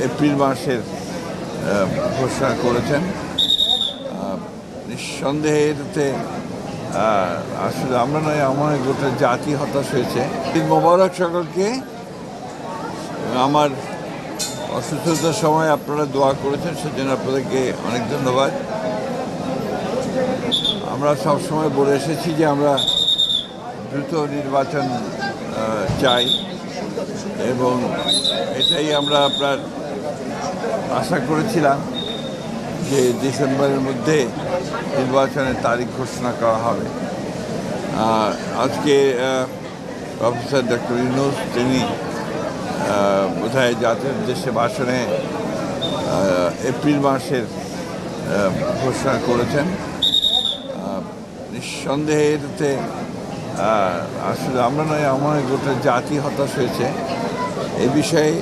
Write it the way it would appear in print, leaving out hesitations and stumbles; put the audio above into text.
April মাসের ঘোষণা করেছেন। নিঃসন্দেহে এটাতে আসলে আমরা নয়, আমার গোটা জাতি হতাশ হয়েছে। ঈদ মোবারক সকলকে। আমার অসুস্থতার সময় আপনারা দোয়া করেছেন, সেজন্য আপনাদেরকে অনেক ধন্যবাদ। আমরা সবসময় বলে এসেছি যে আমরা দ্রুত নির্বাচন চাই, এবং এটাই আমরা আপনার আশা করেছিলাম যে ডিসেম্বরের মধ্যে নির্বাচনের তারিখ ঘোষণা করা হবে। আজকে প্রফেসর ডক্টর ইউনূস তিনি বোধহয় জাতির উদ্দেশ্যে ভাষণে এপ্রিল মাসের ঘোষণা করেছেন। নিঃসন্দেহে এটাতে আসলে আমরা নয়, আমার গোটা জাতি হতাশ হয়েছে। এই বিষয়ে